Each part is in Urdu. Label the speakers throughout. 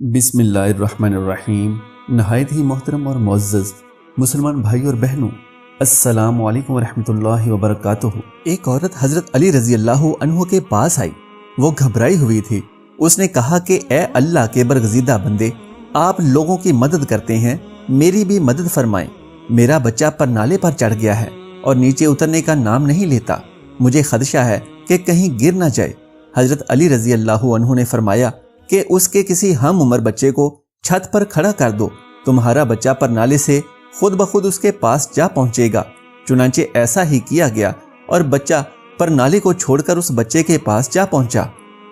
Speaker 1: بسم اللہ الرحمن الرحیم۔ نہایت ہی محترم اور معزز مسلمان بھائی اور بہنوں، السلام علیکم ورحمۃ اللہ وبرکاتہ۔ ایک عورت حضرت علی رضی اللہ عنہ کے پاس آئی۔ وہ گھبرائی ہوئی تھی۔ اس نے کہا کہ اے اللہ کے برگزیدہ بندے، آپ لوگوں کی مدد کرتے ہیں، میری بھی مدد فرمائیں۔ میرا بچہ پرنالے پر چڑھ گیا ہے اور نیچے اترنے کا نام نہیں لیتا۔ مجھے خدشہ ہے کہ کہیں گر نہ جائے۔ حضرت علی رضی اللہ عنہ نے فرمایا کہ اس کے کسی ہم عمر بچے کو چھت پر کھڑا کر دو، تمہارا بچہ پرنالے سے خود بخود اس کے پاس جا پہنچے گا۔ چنانچہ ایسا ہی کیا گیا اور بچہ پرنالے کو چھوڑ کر اس بچے کے پاس جا پہنچا۔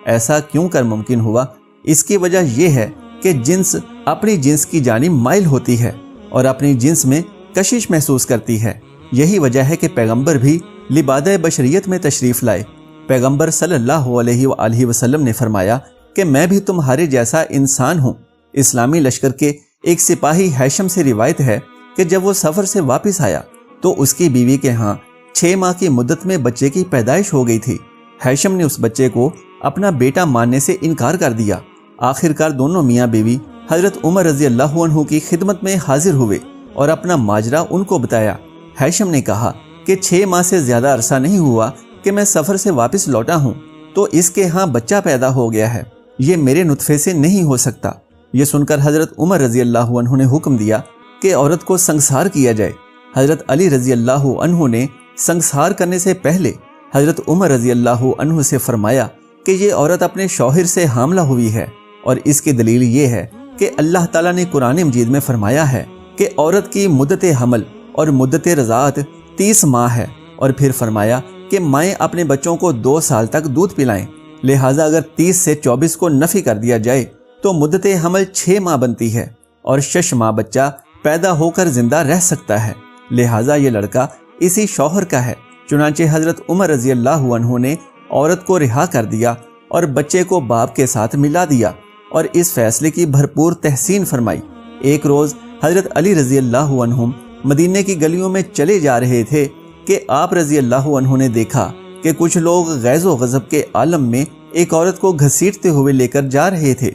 Speaker 1: ایسا کیوں کر ممکن ہوا؟ اس کی وجہ یہ ہے کہ جنس اپنی جنس کی جانب مائل ہوتی ہے اور اپنی جنس میں کشش محسوس کرتی ہے۔ یہی وجہ ہے کہ پیغمبر بھی لبادہ بشریت میں تشریف لائے۔ پیغمبر صلی اللہ علیہ وآلہ وسلم نے فرمایا کہ میں بھی تمہارے جیسا انسان ہوں۔ اسلامی لشکر کے ایک سپاہی ہیشم سے روایت ہے کہ جب وہ سفر سے واپس آیا تو اس کی بیوی کے ہاں 6 ماہ کی مدت میں بچے کی پیدائش ہو گئی تھی۔ ہیشم نے اس بچے کو اپنا بیٹا ماننے سے انکار کر دیا۔ آخرکار دونوں میاں بیوی حضرت عمر رضی اللہ عنہ کی خدمت میں حاضر ہوئے اور اپنا ماجرا ان کو بتایا۔ ہیشم نے کہا کہ 6 ماہ سے زیادہ عرصہ نہیں ہوا کہ میں سفر سے واپس لوٹا ہوں تو اس کے ہاں بچہ پیدا ہو گیا ہے، یہ میرے نطفے سے نہیں ہو سکتا۔ یہ سن کر حضرت عمر رضی اللہ عنہ نے حکم دیا کہ عورت کو سنگسار کیا جائے۔ حضرت علی رضی اللہ عنہ نے سنگسار کرنے سے پہلے حضرت عمر رضی اللہ عنہ سے فرمایا کہ یہ عورت اپنے شوہر سے حاملہ ہوئی ہے، اور اس کی دلیل یہ ہے کہ اللہ تعالیٰ نے قرآن مجید میں فرمایا ہے کہ عورت کی مدت حمل اور مدت رضاعت 30 ماہ ہے، اور پھر فرمایا کہ مائیں اپنے بچوں کو 2 سال تک دودھ پلائیں۔ لہٰذا اگر 30 سے 24 کو نفی کر دیا جائے تو مدت حمل 6 ماہ بنتی ہے اور 6 ماہ بچہ پیدا ہو کر زندہ رہ سکتا ہے۔ لہٰذا یہ لڑکا اسی شوہر کا ہے۔ چنانچہ حضرت عمر رضی اللہ عنہ نے عورت کو رہا کر دیا اور بچے کو باپ کے ساتھ ملا دیا اور اس فیصلے کی بھرپور تحسین فرمائی۔ ایک روز حضرت علی رضی اللہ عنہ مدینے کی گلیوں میں چلے جا رہے تھے کہ آپ رضی اللہ عنہ نے دیکھا کہ کچھ لوگ غیظ و غضب کے عالم میں ایک عورت کو گھسیٹتے ہوئے لے کر جا رہے تھے۔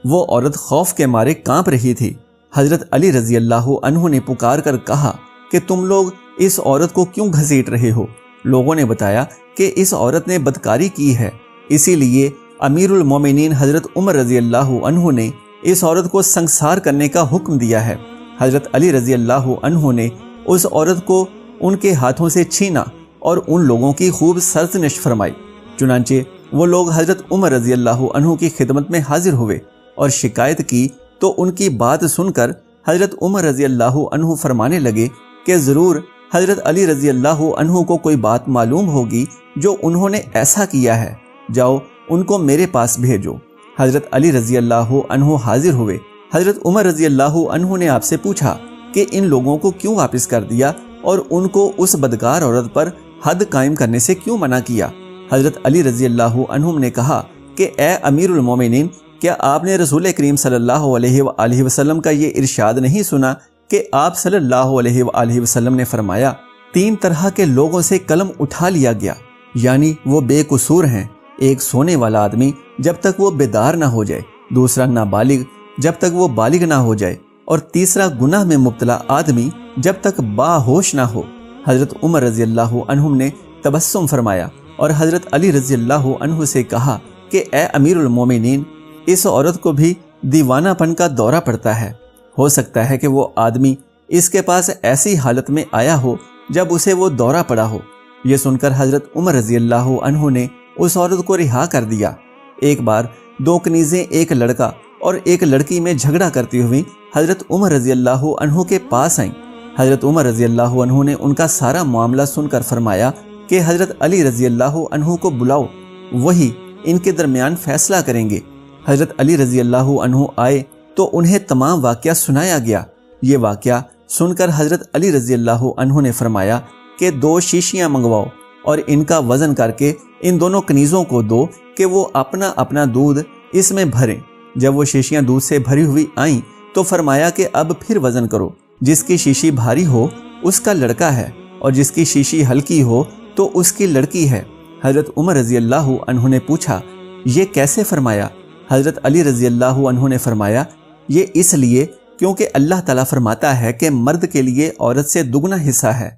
Speaker 1: وہ عورت خوف کے مارے کانپ رہی تھی۔ حضرت علی رضی اللہ عنہ نے پکار کر کہا کہ تم لوگ اس عورت کو کیوں گھسیٹ رہے ہو؟ لوگوں نے بتایا کہ اس عورت نے بدکاری کی ہے، اسی لیے امیر المومنین حضرت عمر رضی اللہ عنہ نے اس عورت کو سنگسار کرنے کا حکم دیا ہے۔ حضرت علی رضی اللہ عنہ نے اس عورت کو ان کے ہاتھوں سے چھینا اور ان لوگوں کی خوب سرزنش فرمائی۔ چنانچہ وہ لوگ حضرت عمر رضی اللہ عنہ کی خدمت میں حاضر ہوئے اور شکایت کی تو ان کی بات سن کر حضرت عمر رضی اللہ عنہ فرمانے لگے کہ ضرور حضرت علی رضی اللہ عنہ کو کوئی بات معلوم ہوگی جو انہوں نے ایسا کیا ہے، جاؤ ان کو میرے پاس بھیجو۔ حضرت علی رضی اللہ عنہ حاضر ہوئے۔ حضرت عمر رضی اللہ عنہ نے آپ سے پوچھا کہ ان لوگوں کو کیوں واپس کر دیا اور ان کو اس بدکار عورت پر حد قائم کرنے سے کیوں منع کیا؟ حضرت علی رضی اللہ عنہ نے کہا کہ اے امیر المومنین، کیا آپ نے رسول کریم صلی اللہ علیہ وآلہ وسلم کا یہ ارشاد نہیں سنا کہ آپ صلی اللہ علیہ وآلہ وسلم نے فرمایا 3 طرح کے لوگوں سے قلم اٹھا لیا گیا، یعنی وہ بے قصور ہیں۔ ایک سونے والا آدمی جب تک وہ بیدار نہ ہو جائے، دوسرا نابالغ جب تک وہ بالغ نہ ہو جائے، اور تیسرا گناہ میں مبتلا آدمی جب تک باہوش نہ ہو۔ حضرت عمر رضی اللہ عنہ نے تبسم فرمایا اور حضرت علی رضی اللہ عنہ سے کہا کہ اے امیر المومنین، اس عورت کو بھی دیوانہ پن کا دورہ پڑتا ہے، ہو سکتا ہے کہ وہ آدمی اس کے پاس ایسی حالت میں آیا ہو جب اسے وہ دورہ پڑا ہو۔ یہ سن کر حضرت عمر رضی اللہ عنہ نے اس عورت کو رہا کر دیا۔ ایک بار 2 کنیزیں ایک لڑکا اور ایک لڑکی میں جھگڑا کرتی ہوئی حضرت عمر رضی اللہ عنہ کے پاس آئیں۔ حضرت عمر رضی اللہ عنہ نے ان کا سارا معاملہ سن کر فرمایا کہ حضرت علی رضی اللہ عنہ کو بلاؤ، وہی ان کے درمیان فیصلہ کریں گے۔ حضرت علی رضی اللہ عنہ آئے تو انہیں تمام واقعہ سنایا گیا۔ یہ واقعہ سن کر حضرت علی رضی اللہ عنہ نے فرمایا کہ 2 شیشیاں منگواؤ اور ان کا وزن کر کے ان دونوں کنیزوں کو دو کہ وہ اپنا اپنا دودھ اس میں بھریں۔ جب وہ شیشیاں دودھ سے بھری ہوئی آئیں تو فرمایا کہ اب پھر وزن کرو، جس کی شیشی بھاری ہو اس کا لڑکا ہے اور جس کی شیشی ہلکی ہو تو اس کی لڑکی ہے۔ حضرت عمر رضی اللہ عنہ نے پوچھا یہ کیسے فرمایا؟ حضرت علی رضی اللہ عنہ نے فرمایا یہ اس لیے کیونکہ اللہ تعالیٰ فرماتا ہے کہ مرد کے لیے عورت سے دگنا حصہ ہے۔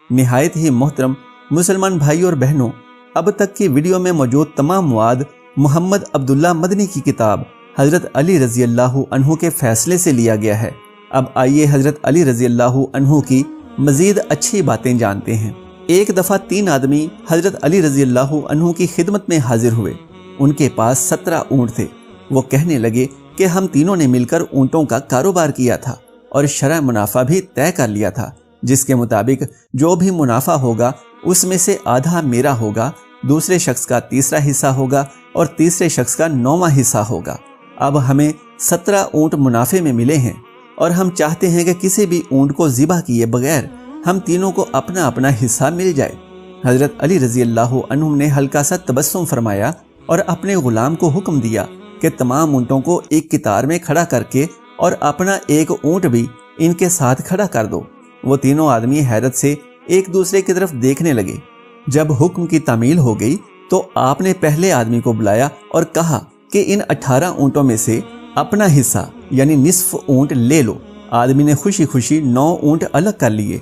Speaker 1: نہایت ہی محترم مسلمان بھائی اور بہنوں، اب تک کی ویڈیو میں موجود تمام مواد محمد عبداللہ مدنی کی کتاب حضرت علی رضی اللہ عنہ کے فیصلے سے لیا گیا ہے۔ اب آئیے حضرت علی رضی اللہ عنہ کی مزید اچھی باتیں جانتے ہیں۔ ایک دفعہ 3 آدمی حضرت علی رضی اللہ عنہ کی خدمت میں حاضر ہوئے۔ ان کے پاس 17 اونٹ تھے۔ وہ کہنے لگے کہ ہم تینوں نے مل کر اونٹوں کا کاروبار کیا تھا اور شرع منافع بھی طے کر لیا تھا، جس کے مطابق جو بھی منافع ہوگا اس میں سے آدھا میرا ہوگا، دوسرے شخص کا تیسرا حصہ ہوگا اور تیسرے شخص کا 9واں حصہ ہوگا۔ اب ہمیں 17 اونٹ منافع میں ملے ہیں اور ہم چاہتے ہیں کہ کسی بھی اونٹ کو ذبح کیے بغیر ہم تینوں کو اپنا اپنا حصہ مل جائے۔ حضرت علی رضی اللہ عنہ نے ہلکا سا تبسم فرمایا اور اپنے غلام کو حکم دیا کہ تمام اونٹوں کو ایک قطار میں کھڑا کر کے اور اپنا ایک اونٹ بھی ان کے ساتھ کھڑا کر دو۔ وہ تینوں آدمی حیرت سے ایک دوسرے کی طرف دیکھنے لگے۔ جب حکم کی تعمیل ہو گئی تو آپ نے پہلے آدمی کو بلایا اور کہا کہ ان 18 اونٹوں میں سے اپنا حصہ یعنی نصف اونٹ لے لو۔ آدمی نے خوشی خوشی 9 اونٹ الگ کر لیے،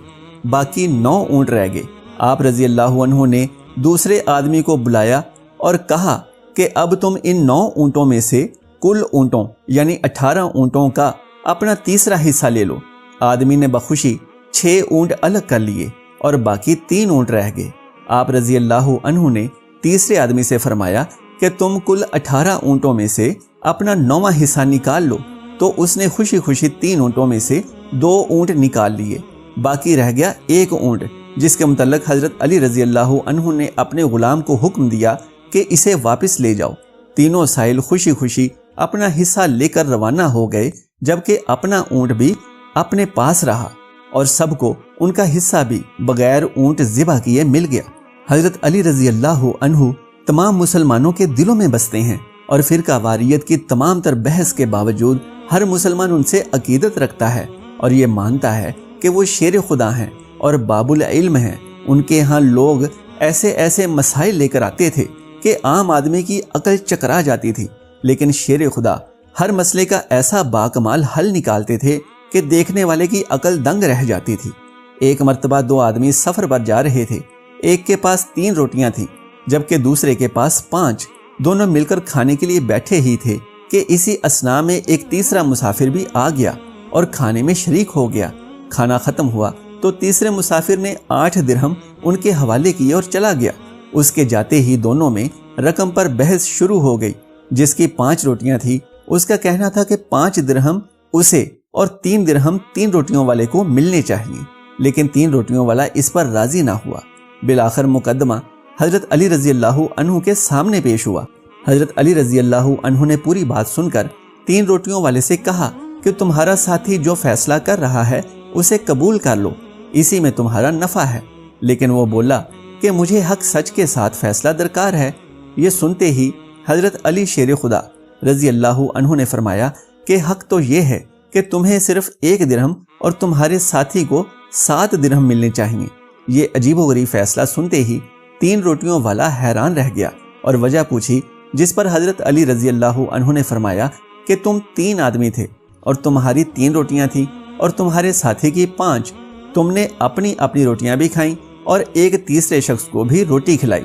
Speaker 1: باقی 9 اونٹ رہ گئے۔ آپ رضی اللہ عنہ نے دوسرے آدمی کو بلایا اور کہا کہ اب تم ان 9 اونٹوں میں سے کل اونٹوں یعنی 18 اونٹوں کا اپنا تیسرا حصہ لے لو۔ آدمی نے بخوشی 6 اونٹ الگ کر لیے اور باقی 3 اونٹ رہ گئے۔ آپ رضی اللہ عنہ نے تیسرے آدمی سے فرمایا کہ تم کل 18 اونٹوں میں سے اپنا 9واں حصہ نکال لو، تو اس نے خوشی خوشی 3 اونٹوں میں سے 2 اونٹ نکال لیے، باقی رہ گیا 1 اونٹ، جس کے متعلق حضرت علی رضی اللہ عنہ نے اپنے غلام کو حکم دیا کہ اسے واپس لے جاؤ۔ تینوں سائل خوشی خوشی اپنا حصہ لے کر روانہ ہو گئے، جبکہ اپنا اونٹ بھی اپنے پاس رہا اور سب کو ان کا حصہ بھی بغیر اونٹ ذبح کیے مل گیا۔ حضرت علی رضی اللہ عنہ تمام مسلمانوں کے دلوں میں بستے ہیں اور فرقہ واریت کی تمام تر بحث کے باوجود ہر مسلمان ان سے عقیدت رکھتا ہے اور یہ مانتا ہے کہ وہ شیر خدا ہیں اور باب العلم ہیں۔ ان کے ہاں لوگ ایسے ایسے مسائل لے کر آتے تھے کہ عام آدمی کی عقل چکرا جاتی تھی، لیکن شیر خدا ہر مسئلے کا ایسا باکمال حل نکالتے تھے کہ دیکھنے والے کی عقل دنگ رہ جاتی تھی۔ ایک مرتبہ 2 آدمی سفر پر جا رہے تھے۔ ایک کے پاس 3 روٹیاں تھیں جبکہ دوسرے کے پاس 5۔ دونوں مل کر کھانے کے لیے بیٹھے ہی تھے کہ اسی اثنا میں ایک تیسرا مسافر بھی آ گیا اور کھانے میں شریک ہو گیا۔ کھانا ختم ہوا تو تیسرے مسافر نے 8 درہم ان کے حوالے کیے اور چلا گیا۔ اس کے جاتے ہی دونوں میں رقم پر بحث شروع ہو گئی۔ جس کی 5 روٹیاں تھی اس کا کہنا تھا کہ 5 درہم اسے اور 3 درہم 3 روٹیوں والے کو ملنے چاہیے، لیکن 3 روٹیوں والا اس پر راضی نہ ہوا۔ بالآخر مقدمہ حضرت علی رضی اللہ عنہ کے سامنے پیش ہوا۔ حضرت علی رضی اللہ عنہ نے پوری بات سن کر 3 روٹیوں والے سے کہا کہ تمہارا ساتھی جو فیصلہ کر رہا ہے اسے قبول کر لو، اسی میں تمہارا نفع ہے۔ لیکن وہ بولا کہ مجھے حق سچ کے ساتھ فیصلہ درکار ہے۔ یہ سنتے ہی حضرت علی شیر خدا رضی اللہ عنہ نے فرمایا کہ حق تو یہ ہے کہ تمہیں صرف 1 درہم اور تمہارے ساتھی کو 7 درہم ملنے چاہیے۔ یہ عجیب و غریب فیصلہ سنتے ہی 3 روٹیوں والا حیران رہ گیا اور وجہ پوچھی، جس پر حضرت علی رضی اللہ عنہ نے فرمایا کہ تم 3 آدمی تھے اور تمہاری 3 روٹیاں تھیں اور تمہارے ساتھی کی 5۔ تم نے اپنی اپنی روٹیاں بھی کھائیں اور ایک تیسرے شخص کو بھی روٹی کھلائی۔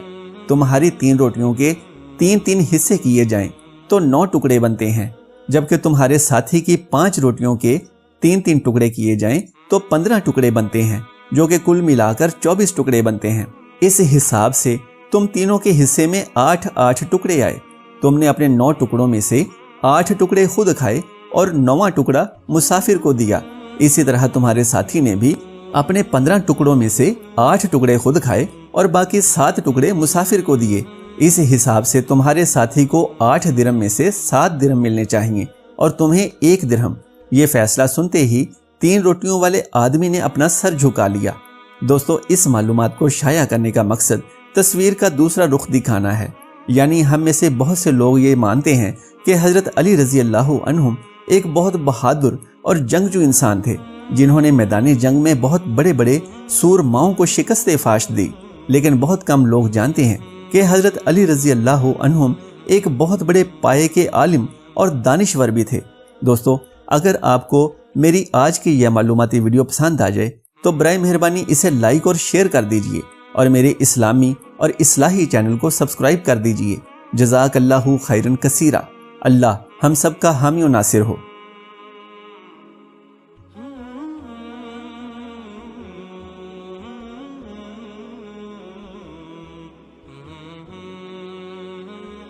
Speaker 1: تمہاری 3 روٹیوں کے 3 حصے کیے جائیں تو 9 ٹکڑے بنتے ہیں، جبکہ تمہارے ساتھی کی 5 روٹیوں کے 3 ٹکڑے کیے جائیں تو 15 ٹکڑے بنتے ہیں، جو کہ کل ملا کر 24 ٹکڑے بنتے ہیں۔ اس حساب سے تم تینوں کے حصے میں 8 ٹکڑے آئے۔ تم نے اپنے 9 ٹکڑوں میں سے 8 ٹکڑے خود کھائے اور 9واں ٹکڑا مسافر کو دیا۔ اسی طرح تمہارے ساتھی نے بھی اپنے 15 ٹکڑوں میں سے 8 ٹکڑے خود کھائے اور باقی 7 ٹکڑے مسافر کو دیے۔ اس حساب سے تمہارے ساتھی کو 8 درہم میں سے 7 درہم ملنے چاہیے اور تمہیں 1 درہم۔ یہ فیصلہ سنتے ہی 3 روٹیوں والے آدمی نے اپنا سر جھکا لیا۔ دوستو، اس معلومات کو شائع کرنے کا مقصد تصویر کا دوسرا رخ دکھانا ہے، یعنی ہم میں سے بہت سے لوگ یہ مانتے ہیں کہ حضرت علی رضی اللہ عنہ ایک بہت بہادر اور جنگجو انسان تھے، جنہوں نے میدان جنگ میں بہت بڑے بڑے سورماؤں کو شکست فاش دی، لیکن بہت کم لوگ جانتے ہیں کہ حضرت علی رضی اللہ عنہ ایک بہت بڑے پائے کے عالم اور دانشور بھی تھے۔ دوستو، اگر آپ کو میری آج کی یہ معلوماتی ویڈیو پسند آ جائے تو برائے مہربانی اسے لائک اور شیئر کر دیجئے اور میرے اسلامی اور اصلاحی چینل کو سبسکرائب کر دیجئے۔ جزاک اللہ خیرن کثیرا۔ اللہ ہم سب کا حامی و ناصر ہو۔